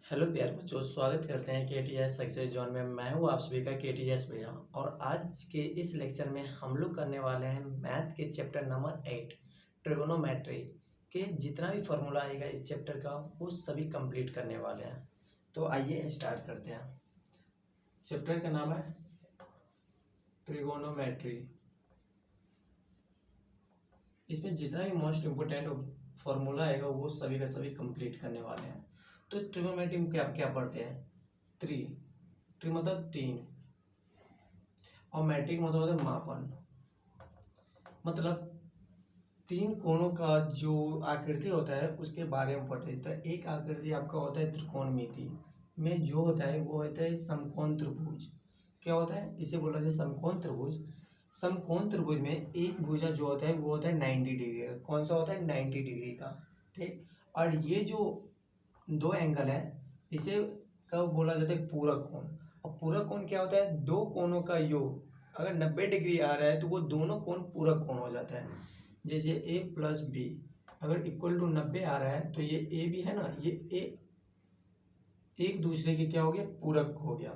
Hello प्यारे बच्चों, स्वागत करते हैं KTS सक्सेस जोन में। मैं हूं आप सभी का KTS भैया। और आज के इस लेक्चर में हम लोग करने वाले हैं मैथ के चैप्टर नंबर 8 ट्रिगोनोमेट्री के जितना भी फॉर्मूला आएगा इस चैप्टर का वो सभी कंप्लीट करने वाले हैं। तो आइए स्टार्ट करते हैं। चैप्टर का नाम है ट्रिगोनोमेट्री। इसमें जितना भी मोस्ट इम्पोर्टेंट फॉर्मूला आएगा वो सभी का सभी कंप्लीट करने वाले हैं। तो ट्रिगोनोमेट्री में क्या क्या पढ़ते हैं? ट्री मतलब तीन, और मैट्रिक मतलब होता है मापन। मतलब तीन कोणों का जो आकृति होता है उसके बारे में पढ़ते हैं। तो एक आकृति आपका होता है त्रिकोणमिति में जो होता है वो होता है समकोण त्रिभुज। क्या होता है? इसे बोला जाए समकोण त्रिभुज। समकोण त्रिभुज में एक भुजा जो होता है वो होता है 90 डिग्री का। कौन सा होता है? 90 डिग्री का। ठीक। और ये जो दो एंगल है इसे कब बोला जाता है? पूरक कोण। और पूरक कोण क्या होता है? दो कोणों का योग। अगर 90 डिग्री आ रहा है तो वो दोनों कोण पूरक कोण हो जाता है। जैसे a प्लस बी अगर इक्वल टू 90 आ रहा है तो ये ए भी है ना, ये ए एक दूसरे के क्या हो गया? पूरक हो गया।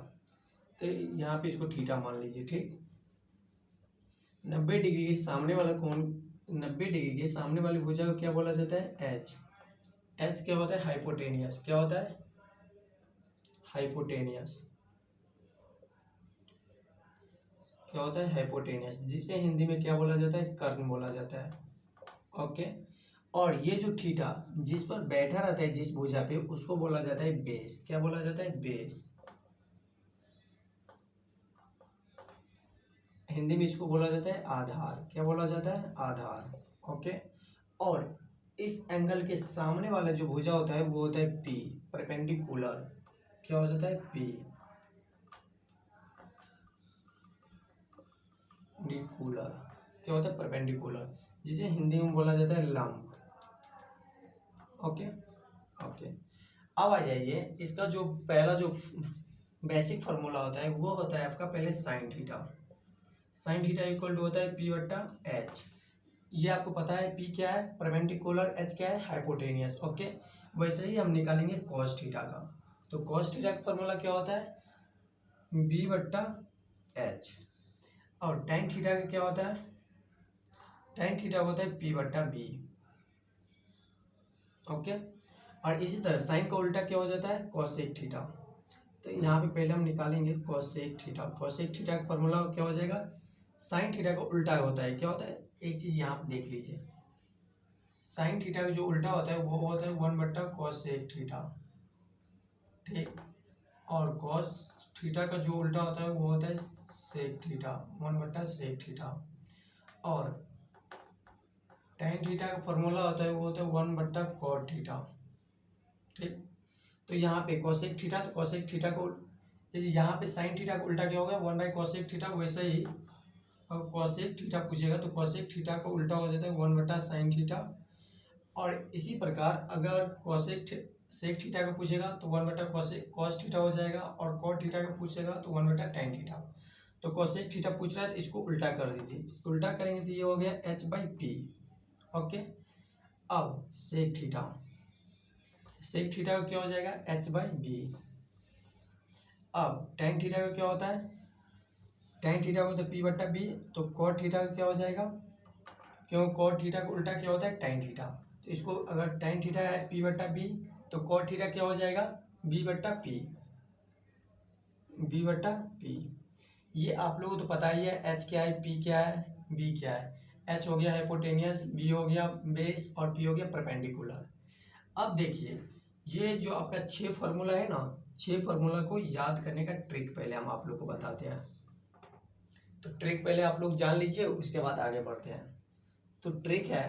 तो यहाँ पे इसको थीटा मान लीजिए। ठीक। 90 डिग्री के सामने वाला कोण, 90 डिग्री के सामने वाली भुजा को क्या बोला जाता है? एच। एच क्या होता है? हाइपोटेनियस। क्या होता है? हाइपोटेनियस। क्या होता है? हाइपोटेनियस, जिसे हिंदी में क्या बोला जाता है? कर्ण बोला जाता है। ओके। और ये जो थीटा जिस पर बैठा रहता है जिस भुजा पे उसको बोला जाता है बेस। क्या बोला जाता है? बेस। हिंदी में इसको बोला जाता है आधार। क्या बोला जाता है? आधार। ओके। और इस एंगल के सामने वाला जो भुजा होता है वो होता है पी, परपेंडिकुलर। क्या हो जाता है? P perpendicular. क्या होता है? परपेंडिकुलर, जिसे हिंदी में बोला जाता है लंब। ओके। ओके। अब आ जाइए, इसका जो पहला जो बेसिक फार्मूला होता है वो होता है आपका पहले sine theta. Sine theta equal to होता है पी बट्टा एच। ये आपको पता है पी क्या है? परपेंडिकुलर, एच क्या है? हाइपोटेनियस। ओके। वैसे ही हम निकालेंगे कॉस थीटा का। तो कॉस थीटा का फार्मूला क्या होता है? बी बट्टा एच। और टेन थीटा का क्या होता है? टेन थीटा होता है पी बट्टा बी। ओके। और इसी तरह साइन का उल्टा क्या हो जाता है? Cosec theta. तो यहाँ पे पहले हम निकालेंगे कोसेक थीटा। कोसेक थीटा का फॉर्मूला क्या हो जाएगा? साइन थीटा का उल्टा होता है। क्या होता है? एक चीज यहाँ पे देख लीजिए, साइन थीटा का जो उल्टा होता है वो होता है 1 बट्टा कोसेक थीटा। ठीक। और कॉस थीटा का जो उल्टा होता है वो होता है सेक थीटा, 1 बट्टा सेक थीटा। और टेन थीटा का फॉर्मूला होता है वो होता है 1 बट्टा कॉट थीटा। ठीक। तो यहाँ पे कोसेक थीटा, तो कोसेक थीटा को जैसे यहाँ पे साइन थीटा का उल्टा क्या होगा? 1/कोसेक थीटा। वैसे ही अगर कोसेक थीटा पूछेगा तो कोसेक थीटा का उल्टा हो जाता है 1/साइन थीटा। और इसी प्रकार अगर कोसेक सेक थीटा का पूछेगा तो 1/कोसेक कॉस थीटा हो जाएगा। और कॉट थीटा का पूछेगा तो 1/टेन थीटा। तो कोसेक थीटा पूछ रहा है तो इसको उल्टा कर दीजिए। उल्टा करेंगे तो ये हो गया h/p। ओके। अब सेक थीटा, सेक थीटा का क्या हो जाएगा? h/b। अब टेन थीटा का क्या होता है? टेन थीटा को तो p बट्टा बी। तो कॉट थीटा का क्या हो जाएगा? क्यों कॉट थीटा का उल्टा क्या होता है? Tan theta. तो इसको अगर टेन थीटा है p बट्टा बी तो कॉट थीटा क्या हो जाएगा? b बट्टा पी। b बट्टा पी। ये आप लोगों को तो पता ही है h क्या है, p क्या है, b क्या है। h हो गया हाइपोटेनियस, b हो गया बेस और p हो गया परपेंडिकुलर। अब देखिए, ये जो आपका 6 फार्मूला है ना, 6 फार्मूला को याद करने का ट्रिक पहले हम आप लोग को बताते हैं। तो ट्रिक पहले आप लोग जान लीजिए, उसके बाद आगे बढ़ते हैं। तो ट्रिक है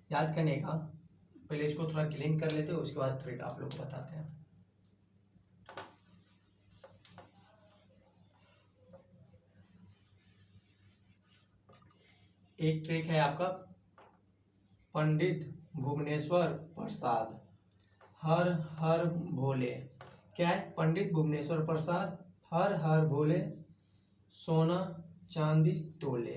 याद करने का, पहले इसको थोड़ा क्लीन कर लेते हैं, उसके बाद ट्रिक आप लोग को बताते हैं। एक ट्रिक है आपका पंडित भुवनेश्वर प्रसाद हर हर भोले। क्या है? पंडित भुवनेश्वर प्रसाद हर हर भोले सोना चांदी तोले।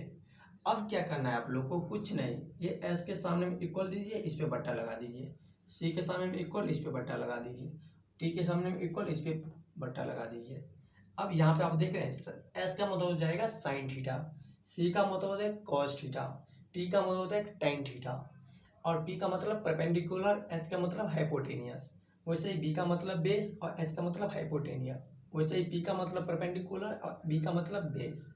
अब क्या करना है आप लोग को? कुछ नहीं, ये एस के सामने में इक्वल दीजिए, इस पे बट्टा लगा दीजिए। सी के सामने में इक्वल, इस पे बट्टा लगा दीजिए। टी के सामने में इक्वल, इस पर बट्टा लगा दीजिए। अब यहाँ पे आप देख रहे हैं एस का मतलब हो जाएगा साइन थीटा, सी का मतलब होता है कॉस थीटा, टी का मतलब होता है टेन थीटा, और पी का मतलब परपेंडिकुलर, एच का मतलब हाइपोटेनियस। वैसे ही बी का मतलब बेस और एच का मतलब हाइपोटेनियस। वैसे ही पी का मतलब परपेंडिकुलर और बी का मतलब बेस।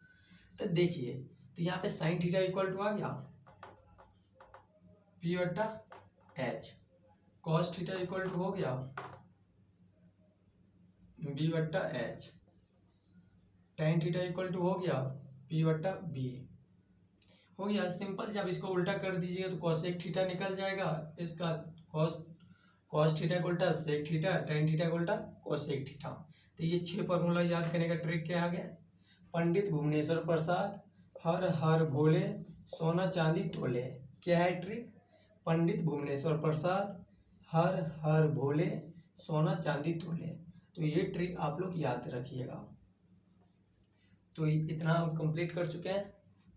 तो देखिए, तो यहाँ पे साइन थीटा इक्वल टू आ गया पी बट्टा H, cos theta equal to हो गया बी बट्टा H, tan theta equal to हो गया पी बट्टा बी। हो गया सिंपल। जब इसको उल्टा कर दीजिएगा तो कॉसेक थीटा निकल जाएगा, इसका कॉस थीटा का उल्टा सेक थीटा, टेन थीटा का उल्टा कॉसेक थीटा। तो ये 6 फॉर्मूला याद करने का ट्रिक क्या आ गया? पंडित भुवनेश्वर प्रसाद हर हर भोले सोना चांदी तोले। क्या है ट्रिक? पंडित भुवनेश्वर प्रसाद हर हर भोले सोना चांदी तोले। तो ये ट्रिक आप लोग याद रखिएगा। तो इतना हम कंप्लीट कर चुके हैं।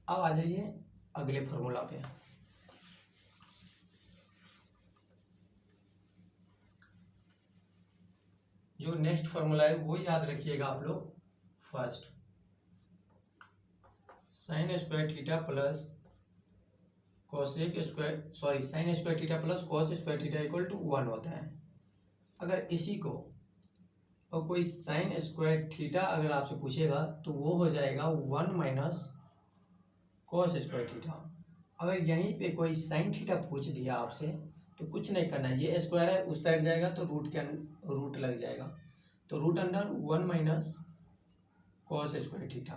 अब आ जाइए अगले फॉर्मूला पे। जो नेक्स्ट फॉर्मूला है वो याद रखिएगा आप लोग। First, sine square theta plus cosec square, sorry sine square theta plus cos square theta equal to 1 होता है। अगर इसी को और कोई साइन स्क्वायर थीटा अगर आपसे पूछेगा तो वो हो जाएगा 1 माइनस कॉस स्क्वायर थीटा। अगर यहीं पे कोई साइन थीटा पूछ दिया आपसे तो कुछ नहीं करना है, ये स्क्वायर है उस साइड जाएगा तो रूट लग जाएगा, तो root under 1 minus cos square theta.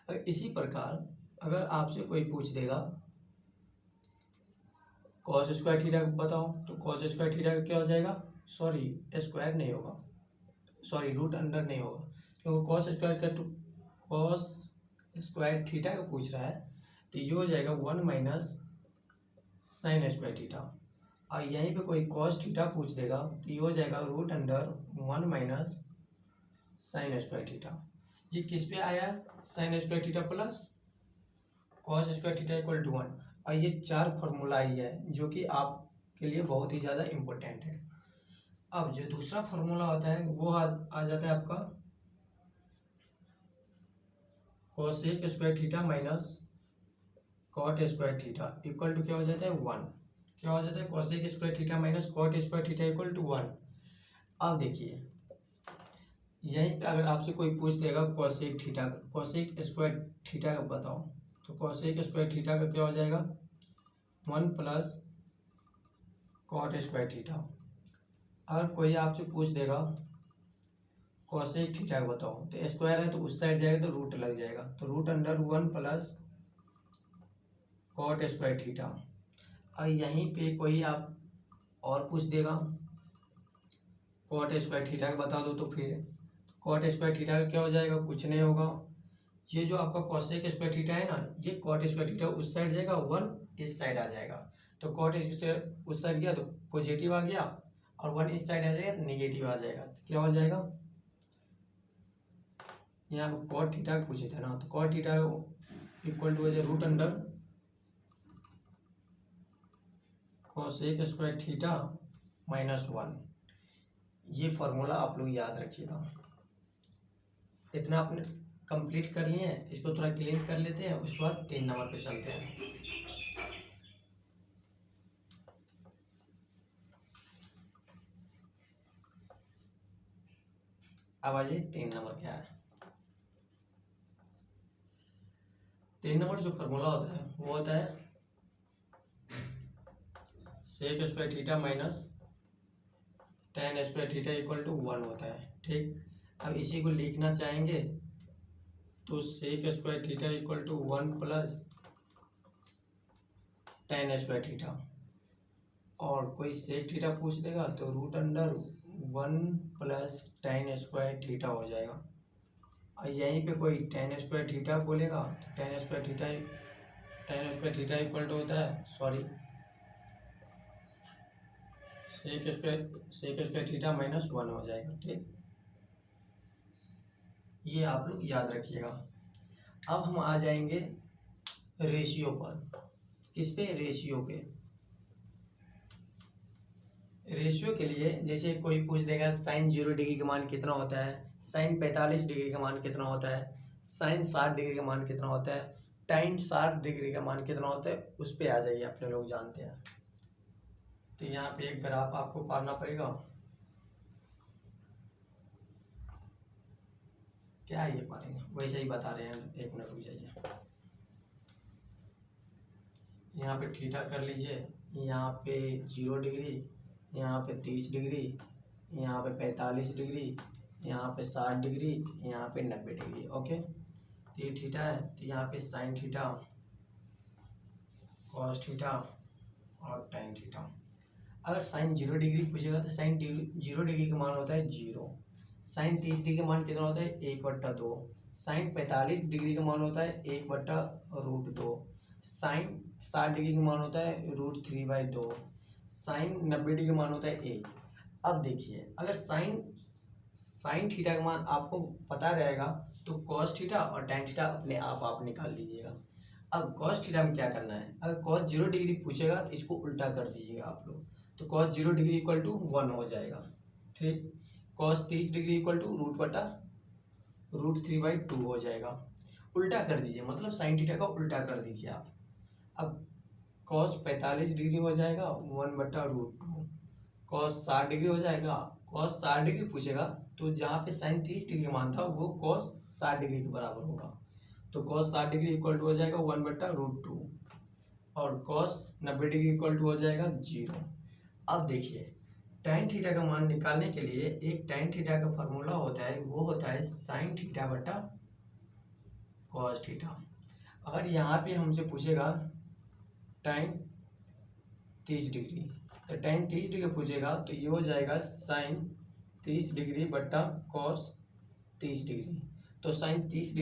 अगर इसी प्रकार अगर आपसे कोई पूछ देगा कॉस स्क्वायर थीटा बताओ, तो कॉस स्क्वायर थीटा का क्या हो जाएगा? सॉरी स्क्वायर नहीं होगा, सॉरी रूट अंडर नहीं होगा, क्योंकि कॉस स्क्वायर थीटा का पूछ रहा है। तो ये हो जाएगा 1 माइनस साइन स्क्वायर थीटा। और यहीं पे कोई कॉस थीटा पूछ देगा तो ये हो जाएगा root under 1 minus sine square theta. ये किस पे आया? Sine square theta plus cos square theta equal to 1। और ये 4 फॉर्मूला आई है जो कि आपके लिए बहुत ही ज़्यादा इम्पोर्टेंट है। अब जो दूसरा फॉर्मूला होता है वो आ जाता है आपका cosec square theta minus cot square theta equal to क्या हो जाता है? 1। क्या हो जाता है? Cosec square theta minus cot square theta equal to 1। अब देखिए, यहीं पे अगर आपसे कोई पूछ देगा cosec theta, cosec square theta का बताओ, तो कॉसेक स्क्वायर थीटा का क्या हो जाएगा? 1 प्लस कॉट स्क्वायर थीटा। अगर कोई आपसे पूछ देगा कॉसेक थीटा का बताओ, तो स्क्वायर है तो उस साइड जाएगा तो रूट लग जाएगा, तो root under 1 plus cot square theta. और यहीं पे कोई आप और पूछ देगा कॉट स्क्वायर थीटा का बता दो, तो फिर कॉट स्क्वायर थीटा का क्या हो जाएगा? कुछ नहीं होगा, ये जो आपका कॉसेक स्क्वायर थीटा है ना, ये कॉट स्क्वायर थीटा उस साइड जाएगा, 1 इस साइड आ जाएगा, तो कॉट स्क्वायर उस साइड गया तो पॉजिटिव आ गया, और 1 इस साइड आ जाएगा तो निगेटिव आ जाएगा। तो क्या हो जाएगा? यहाँ पर कॉट थीटा पूछे थे ना, तो कॉट थीटा इक्वल टू हो जाए root under cosec square theta minus 1। ये फॉर्मूला आप लोग याद रखिएगा। इतना आपने कंप्लीट कर लिए हैं, इसको थोड़ा क्लीन कर लेते हैं, उसके बाद 3 नंबर पे चलते हैं। अब आ जाइए 3 नंबर क्या है। 3 नंबर जो फॉर्मूला होता है वो होता है sec square theta minus tan square theta equal to 1 होता है। ठीक, अब इसी को लिखना चाहेंगे तो sec square theta equal to 1 plus ten square theta, और कोई सेक थीटा पूछ देगा तो root under 1 plus ten square theta हो जाएगा। और यहीं पे कोई टेन स्क्वायर थीटा बोलेगा तो ten square theta equal to होता है, sorry sec square theta minus 1 हो जाएगा। ठीक, ये आप लोग याद रखिएगा। अब हम आ जाएंगे रेशियो पर। किस पे? रेशियो पे। रेशियो के लिए जैसे कोई पूछ देगा साइन 0 डिग्री का मान कितना होता है, साइन 45 डिग्री का मान कितना होता है, साइन 60 डिग्री का मान कितना होता है, टाइन 60 डिग्री का मान कितना होता है, उस पर आ जाइए, अपने लोग जानते हैं। तो यहाँ पे एक ग्राफ आपको पालना पड़ेगा। क्या ये पालेंगे, वैसे ही बता रहे हैं, एक मिनट रुक जाइए। यहाँ पे थीटा कर लीजिए, यहाँ पे 0 डिग्री, यहाँ पे 30 डिग्री, यहाँ पे 45 डिग्री, यहाँ पे 60 डिग्री, यहाँ पे 90 डिग्री। ओके, तो ये थीटा है, तो यहाँ पे साइन थीटा, कॉस थीटा और टाइन थीटा। अगर साइन 0 डिग्री पूछेगा तो साइन 0 डिग्री का मान होता है 0, साइन 30 डिग्री का मान कितना होता है 1/2, साइन 45 डिग्री का मान होता है 1/√2, साइन 60 डिग्री का मान होता है √3/2, साइन 90 डिग्री का मान होता है 1। अब देखिए, अगर साइन थीटा का मान आपको पता रहेगा तो कॉस थीटा और टाइन थीटा अपने आप निकाल लीजिएगा। अब कॉस थीटा में क्या करना है, अगर कॉस 0 डिग्री पूछेगा तो इसको उल्टा कर दीजिएगा आप लोग, तो कॉस 0 डिग्री इक्वल टू 1 हो जाएगा। ठीक, कॉस 30 डिग्री इक्वल टू √3/2 हो जाएगा। उल्टा कर दीजिए, मतलब साइन थीटा का उल्टा कर दीजिए आप। अब कॉस 45 डिग्री हो जाएगा 1/√2, कॉस 60 डिग्री हो जाएगा, कॉस 60 डिग्री पूछेगा तो जहाँ पे साइन 30 डिग्री का मान था वो कॉस 60 डिग्री के बराबर होगा, तो कॉस 60 डिग्री इक्वल टू हो जाएगा 1/√2 और कॉस 90 डिग्री इक्वल टू हो जाएगा 0। अब देखिए, टाइन थीटा का मान निकालने के लिए एक टाइन थीटा का फॉर्मूला होता है, वो होता है साइन थीटा बटा कॉस थीटा। अगर यहाँ पे हमसे पूछेगा टाइन 30 डिग्री, तो टाइन 30 डिग्री पूछेगा तो ये हो जाएगा साइन 30 डिग्री बटा कॉस 30 डिग्री। तो साइन 30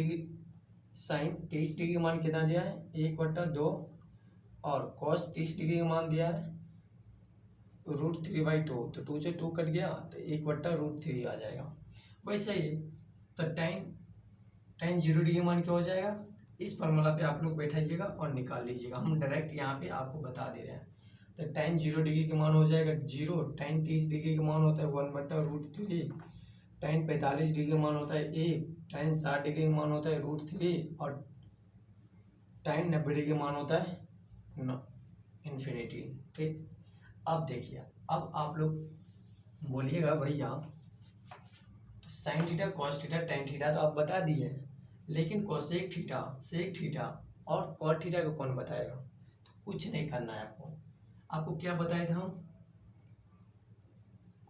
डिग्री का मान कितना दिया है 1/2 और कॉस 30 डिग्री का मान दिया है √3/2, तो 2 से 2 कट गया तो 1/√3 आ जाएगा। वैसे ही तो टाइन 0 डिग्री का मान क्या हो जाएगा, इस फॉर्मूला पे आप लोग बैठाइएगा और निकाल लीजिएगा, हम डायरेक्ट यहाँ पे आपको बता दे रहे हैं। तो टाइन 0 डिग्री का मान हो जाएगा 0, टाइन 30 डिग्री का मान होता है 1/√3, टाइन 45 डिग्री का मान होता है 1, टाइन 60 डिग्री का मान होता है √3 और टाइन 90 डिग्री का मान होता है इन्फिनिटी। ठीक, अब देखिए, अब आप लोग बोलिएगा भैया तो sine theta cos theta tan theta तो आप बता दिए, लेकिन कोसेक थीटा सेक थीटा और कॉट थीटा को कौन बताएगा। तो कुछ नहीं करना है आपको क्या बताए थे हम,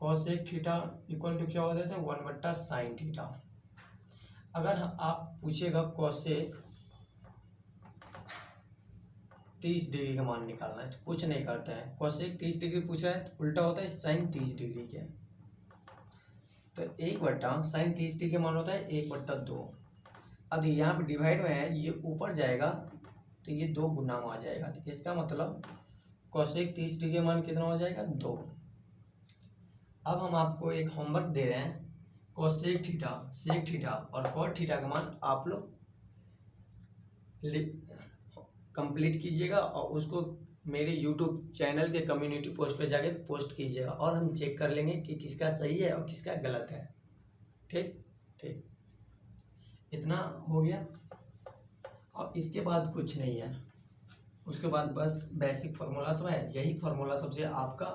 कोसेक थीटा इक्वल टू क्या होता था 1/sin थीटा। अगर आप पूछेगा कोसेक 30 डिग्री का मान निकालना है तो कुछ नहीं करता है, कोसेक 30 डिग्री पूछ रहा है तो उल्टा होता है साइन 30 डिग्री के, तो 1/sin 30 डिग्री का मान होता है 1/2। अब यहाँ पे डिवाइड में है, ये ऊपर जाएगा तो ये 2 गुना में आ जाएगा, तो इसका मतलब कोसेक 30 डिग्री का मान कितना हो जाएगा 2। अब हम आपको एक होमवर्क दे रहे हैं, कोसेक थीटा सेक थीटा और कॉट थीटा का मान आप लोग कंप्लीट कीजिएगा और उसको मेरे यूट्यूब चैनल के कम्युनिटी पोस्ट पे जाके पोस्ट कीजिएगा और हम चेक कर लेंगे कि किसका सही है और किसका गलत है। ठीक ठीक, इतना हो गया। और इसके बाद कुछ नहीं है, उसके बाद बस बेसिक फार्मूला सब है, यही फार्मूला सबसे आपका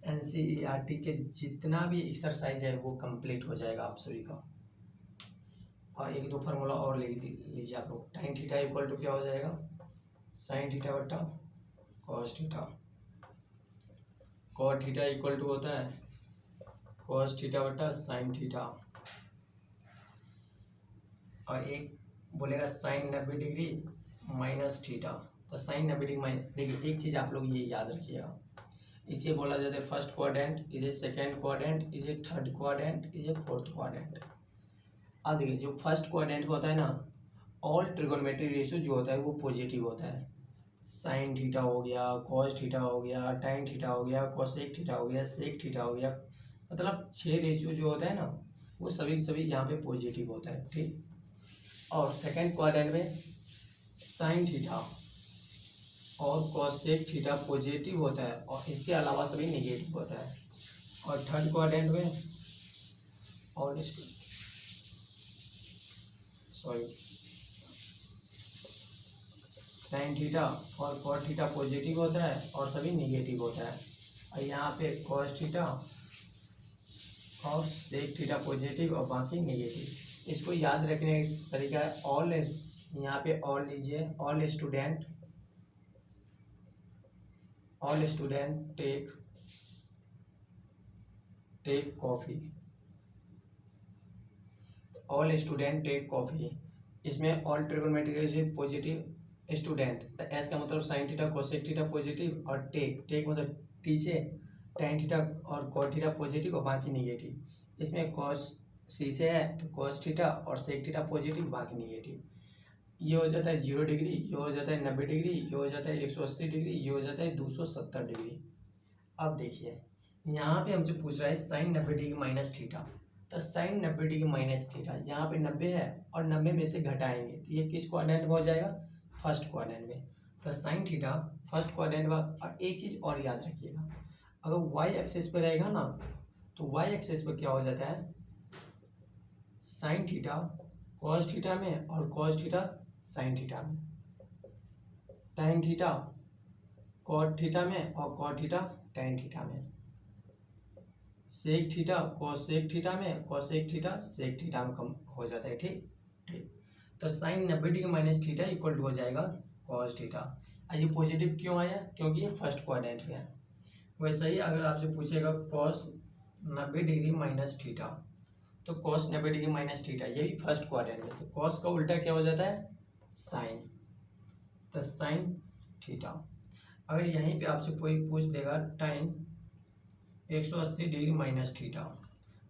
NCERT के जितना भी एक्सरसाइज है वो कंप्लीट हो जाएगा आप सभी का। और 1-2 फार्मूला और लिख लीजिए आप लोग। टाइन थीटा इक्वल टू क्या हो जाएगा साइन थीटा बटा cos theta, cot theta equal to होता है कॉस थीटा बटा साइन थीटा, और एक बोलेगा साइन 90 डिग्री माइनस थीटा, तो साइन 90 डिग्री माइनस। देखिए एक चीज़ आप लोग ये याद रखिएगा, इसे बोला जाता है फर्स्ट क्वाड्रेंट, इसे सेकेंड क्वाड्रेंट, इसे थर्ड क्वाड्रेंट, इसे फोर्थ क्वाड्रेंट। अब देखिए जो फर्स्ट क्वाड्रेंट होता है ना, ऑल ट्रिगोनोमेट्री रेशियो जो होता है वो पॉजिटिव होता है। साइन थीटा हो गया, कॉस थीटा हो गया, टाइन थीटा हो गया, कोसेक थीटा हो गया, सेक थीटा हो गया, मतलब 6 रेशियो जो होता है ना वो सभी यहाँ पे पॉजिटिव होता है। ठीक, और सेकंड क्वाड्रेंट में साइन थीटा और कोसेक थीटा पॉजिटिव होता है और इसके अलावा सभी नेगेटिव होता है। और थर्ड क्वाड्रेंट में और साइन थीटा और कॉस थीटा पॉजिटिव होता है और सभी नेगेटिव होता है। और यहाँ पे कॉस थीटा और सेक थीटा पॉजिटिव और बाकी नेगेटिव। इसको याद रखने का तरीका है ऑल, यहाँ पे ऑल लीजिए, all student take coffee, all student take coffee. इसमें all trigonometric positive student, S का मतलब sine theta cosec theta positive और टेक मतलब टी से टेन थीटा और कॉट थीटा पॉजिटिव और बाकी निगेटिव। इसमें कॉस सी से है तो कॉस थीटा और सेक थीटा पॉजिटिव बाकी निगेटिव। ये हो जाता है 0 डिग्री, ये हो जाता है 90 डिग्री, ये हो जाता है 180 डिग्री, ये हो जाता है 270 डिग्री। अब देखिए यहाँ पे हमसे पूछ रहा है साइन 90 डिग्री माइनस थीटा, तो साइन 90 डिग्री माइनस थीटा यहाँ पे 90 है और 90 में से घटाएंगे तो ये किस क्वाड्रेंट में हो जाएगा, फर्स्ट क्वाड्रेंट में। तो साइन थीटा फर्स्ट क्वाड्रेंट में। और एक चीज़ और याद रखिएगा, अगर वाई एक्सिस पे रहेगा ना तो वाई एक्सिस पे क्या हो जाता है, साइन थीटा कॉस थीटा में और कॉस थीटा साइन थीटा में, टाइन थीटा कॉट थीटा में और कॉट थीटा टाइन थीटा में, सेक थीटा कॉसेक थीटा में, कॉसेक थीटा सेक थीटा में कम हो जाता है। ठीक ठीक। तो sine 90 degree minus theta equal to हो जाएगा कॉस थीटा। ये पॉजिटिव क्यों आया, क्योंकि ये फर्स्ट क्वाड्रेंट में है। वैसे ही अगर आपसे पूछेगा कॉस 90 डिग्री माइनस थीटा, तो कॉस 90 डिग्री माइनस थीटा ये भी फर्स्ट क्वाड्रेंट में, तो कॉस का उल्टा क्या हो जाता है, साइन, तो साइन थीटा। अगर यहीं पे आपसे कोई पूछ देगा टाइन 180 डिग्री माइनस थीटा,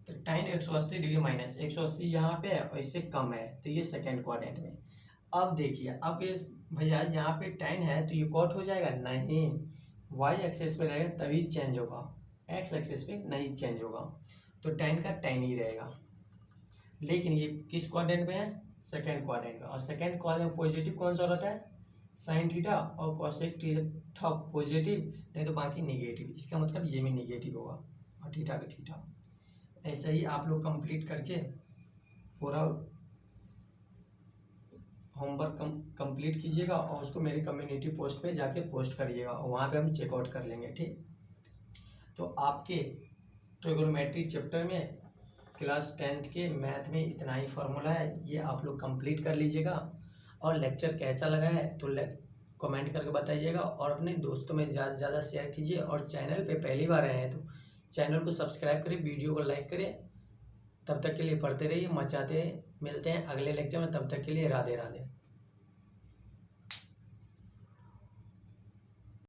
तो टाइन 180 डिग्री माइनस 180 यहाँ पे है और इससे कम है तो ये सेकेंड क्वाड्रेंट में। अब देखिए अब ये भैया यहाँ पे टाइन है तो ये कॉट हो जाएगा, नहीं, वाई एक्सेस पे रहेगा तभी चेंज होगा, एक्स एक्सेस पे नहीं चेंज होगा, तो टाइन का टाइन ही रहेगा। लेकिन ये किस क्वाड्रेंट में है, सेकेंड क्वाड्रेंट में। और सेकेंड क्वाड्रेंट में पॉजिटिव कौन सा रहता है, साइन थीटा और कॉसेक थीटा पॉजिटिव, नहीं तो बाकी निगेटिव। इसका मतलब ये भी निगेटिव होगा और थीटा का थीटा। ऐसे ही आप लोग कंप्लीट करके पूरा होमवर्क कंप्लीट कीजिएगा और उसको मेरी कम्युनिटी पोस्ट पे जाके पोस्ट करिएगा और वहाँ पे हम चेकआउट कर लेंगे। ठीक, तो आपके ट्रिगोनोमेट्री चैप्टर में क्लास 10th के मैथ में इतना ही फार्मूला है, ये आप लोग कंप्लीट कर लीजिएगा। और लेक्चर कैसा लगा है तो कमेंट करके बताइएगा और अपने दोस्तों में ज़्यादा से ज़्यादा शेयर कीजिए। और चैनल पे पहली बार आए हैं तो चैनल को सब्सक्राइब करें, वीडियो को लाइक करें। तब तक के लिए पढ़ते रहिए, मचाते, मिलते हैं अगले लेक्चर में, तब तक के लिए राधे राधे।